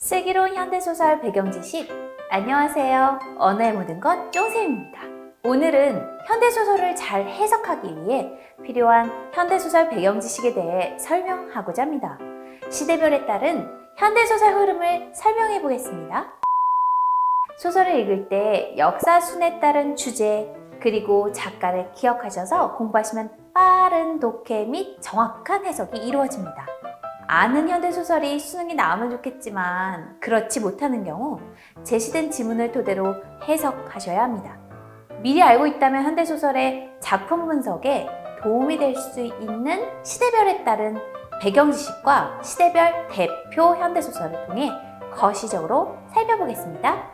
슬기로운 현대소설 배경지식. 안녕하세요. 언어의 모든 것 쫑쌤입니다. 오늘은 현대소설을 잘 해석하기 위해 필요한 현대소설 배경지식에 대해 설명하고자 합니다. 시대별에 따른 현대소설 흐름을 설명해 보겠습니다. 소설을 읽을 때 역사순에 따른 주제 그리고 작가를 기억하셔서 공부하시면 빠른 독해 및 정확한 해석이 이루어집니다. 아는 현대소설이 수능에 나오면 좋겠지만 그렇지 못하는 경우 제시된 지문을 토대로 해석하셔야 합니다. 미리 알고 있다면 현대소설의 작품 분석에 도움이 될 수 있는 시대별에 따른 배경 지식과 시대별 대표 현대소설을 통해 거시적으로 살펴보겠습니다.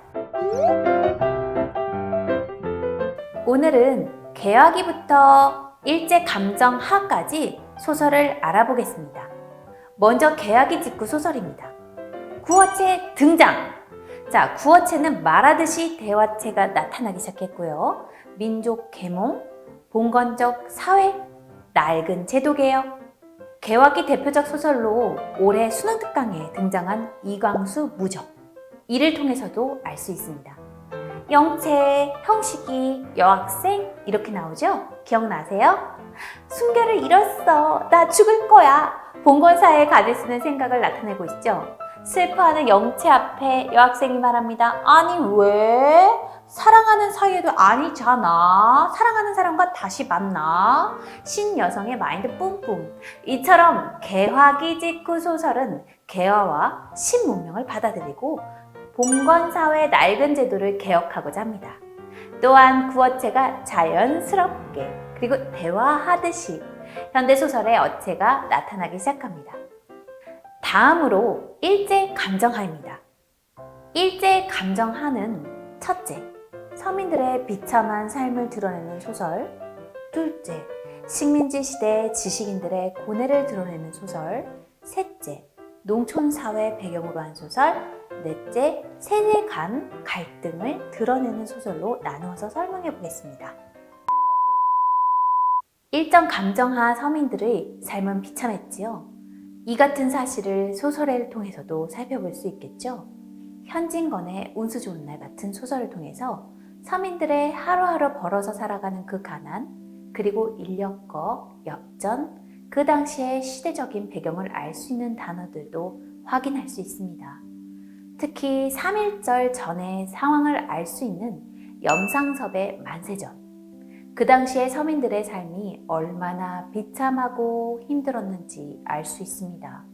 오늘은 개화기부터 일제감정하까지 소설을 알아보겠습니다. 먼저 개화기 직후 소설입니다. 구어체 등장! 자, 구어체는 말하듯이 대화체가 나타나기 시작했고요. 민족 계몽, 봉건적 사회, 낡은 제도개혁. 개화기 대표적 소설로 올해 수능 특강에 등장한 이광수 무적. 이를 통해서도 알 수 있습니다. 영체, 형식이, 여학생 이렇게 나오죠? 기억나세요? 순결을 잃었어. 나 죽을 거야. 봉건사에 가질 수 있는 생각을 나타내고 있죠. 슬퍼하는 영체 앞에 여학생이 말합니다. 아니 왜? 사랑하는 사이에도 아니잖아. 사랑하는 사람과 다시 만나. 신여성의 마인드 뿜뿜. 이처럼 개화기 직후 소설은 개화와 신문명을 받아들이고 봉건사회 낡은 제도를 개혁하고자 합니다. 또한 구어체가 자연스럽게 그리고 대화하듯이 현대소설의 어체가 나타나기 시작합니다. 다음으로 일제감정하입니다. 일제감정하는 첫째, 서민들의 비참한 삶을 드러내는 소설. 둘째, 식민지 시대 지식인들의 고뇌를 드러내는 소설. 셋째, 농촌사회 배경으로 한 소설. 넷째, 세대 간 갈등을 드러내는 소설로 나누어서 설명해 보겠습니다. 일정 감정하 서민들의 삶은 비참했지요. 이 같은 사실을 소설을 통해서도 살펴볼 수 있겠죠. 현진건의 운수 좋은 날 같은 소설을 통해서 서민들의 하루하루 벌어서 살아가는 그 가난, 그리고 인력거, 엽전, 그 당시의 시대적인 배경을 알 수 있는 단어들도 확인할 수 있습니다. 특히 3.1절 전의 상황을 알 수 있는 염상섭의 만세전. 그 당시의 서민들의 삶이 얼마나 비참하고 힘들었는지 알 수 있습니다.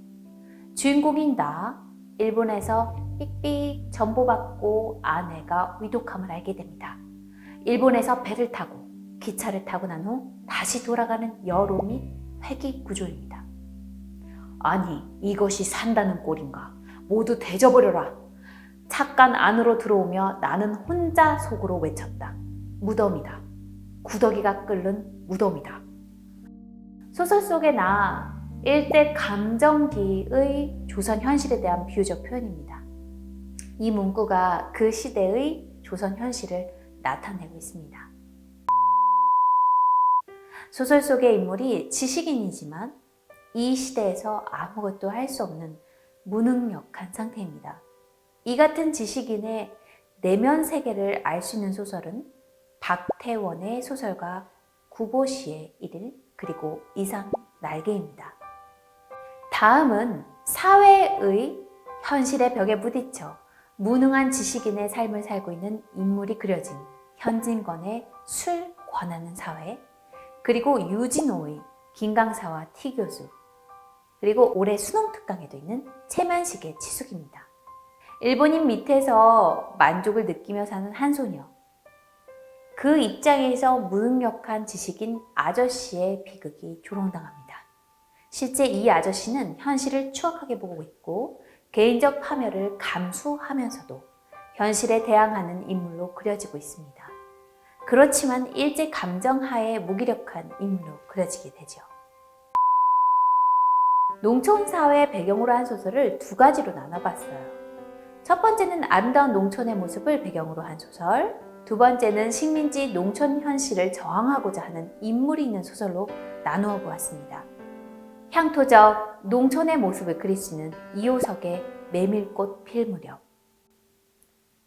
주인공인 나, 일본에서 삑삑 전보받고 아내가 위독함을 알게 됩니다. 일본에서 배를 타고 기차를 타고 난 후 다시 돌아가는 여로 및 회귀 구조입니다. 아니, 이것이 산다는 꼴인가? 모두 대져버려라. 착간 안으로 들어오며 나는 혼자 속으로 외쳤다. 무덤이다. 구더기가 끓는 무덤이다. 소설 속의 나, 일제 감정기의 조선 현실에 대한 비유적 표현입니다. 이 문구가 그 시대의 조선 현실을 나타내고 있습니다. 소설 속의 인물이 지식인이지만 이 시대에서 아무것도 할 수 없는 무능력한 상태입니다. 이 같은 지식인의 내면 세계를 알 수 있는 소설은 박태원의 소설가 구보시의 일일 그리고 이상 날개입니다. 다음은 사회의 현실의 벽에 부딪혀 무능한 지식인의 삶을 살고 있는 인물이 그려진 현진건의 술 권하는 사회, 그리고 유진호의 김강사와 T교수, 그리고 올해 수능 특강에도 있는 채만식의 치숙입니다. 일본인 밑에서 만족을 느끼며 사는 한 소녀, 그 입장에서 무능력한 지식인 아저씨의 비극이 조롱당합니다. 실제 이 아저씨는 현실을 추악하게 보고 있고 개인적 파멸을 감수하면서도 현실에 대항하는 인물로 그려지고 있습니다. 그렇지만 일제 감정하에 무기력한 인물로 그려지게 되죠. 농촌사회 배경으로 한 소설을 두 가지로 나눠봤어요. 첫 번째는 아름다운 농촌의 모습을 배경으로 한 소설, 두 번째는 식민지 농촌 현실을 저항하고자 하는 인물이 있는 소설로 나누어 보았습니다. 향토적 농촌의 모습을 그릴 수 있는 이호석의 메밀꽃 필 무렵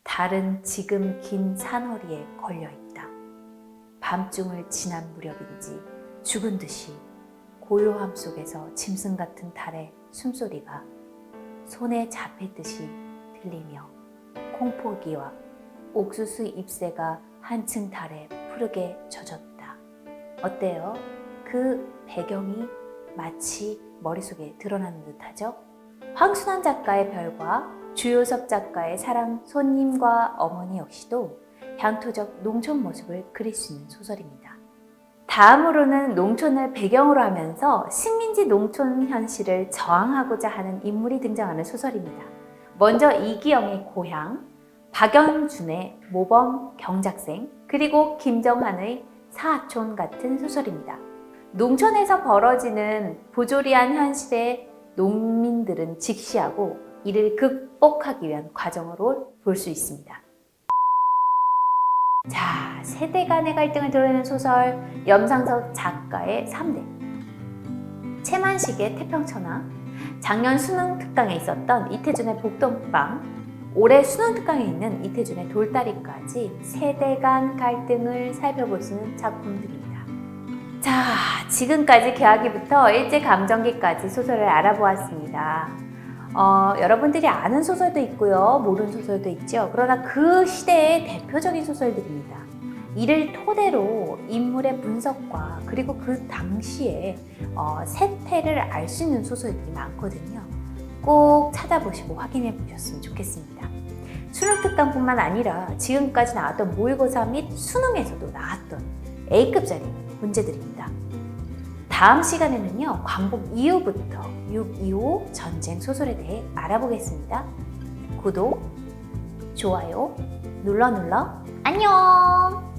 달은 지금 긴 산허리에 걸려있다. 밤중을 지난 무렵인지 죽은 듯이 고요함 속에서 짐승 같은 달의 숨소리가 손에 잡힐 듯이 들리며 콩포기와 옥수수 잎새가 한층 달에 푸르게 젖었다. 어때요? 그 배경이 마치 머릿속에 드러나는 듯하죠? 황순원 작가의 별과 주요섭 작가의 사랑 손님과 어머니 역시도 향토적 농촌 모습을 그릴 수 있는 소설입니다. 다음으로는 농촌을 배경으로 하면서 식민지 농촌 현실을 저항하고자 하는 인물이 등장하는 소설입니다. 먼저 이기영의 고향, 박영준의 모범 경작생, 그리고 김정한의 사촌 같은 소설입니다. 농촌에서 벌어지는 부조리한 현실에 농민들은 직시하고 이를 극복하기 위한 과정으로 볼 수 있습니다. 자, 세대 간의 갈등을 드러내는 소설 염상섭 작가의 3대 채만식의 태평천하, 작년 수능 특강에 있었던 이태준의 복동방, 올해 수능 특강에 있는 이태준의 돌다리까지 세대 간 갈등을 살펴볼 수 있는 작품들입니다. 자, 지금까지 개화기부터 일제감정기까지 소설을 알아보았습니다. 여러분들이 아는 소설도 있고요, 모르는 소설도 있죠. 그러나 그 시대의 대표적인 소설들입니다. 이를 토대로 인물의 분석과 그리고 그 당시의 세태를 알 수 있는 소설들이 많거든요. 꼭 찾아보시고 확인해 보셨으면 좋겠습니다. 수능특강뿐만 아니라 지금까지 나왔던 모의고사 및 수능에서도 나왔던 A급짜리 문제들입니다. 다음 시간에는요, 광복 이후부터 6.25 전쟁 소설에 대해 알아보겠습니다. 구독, 좋아요 눌러 안녕!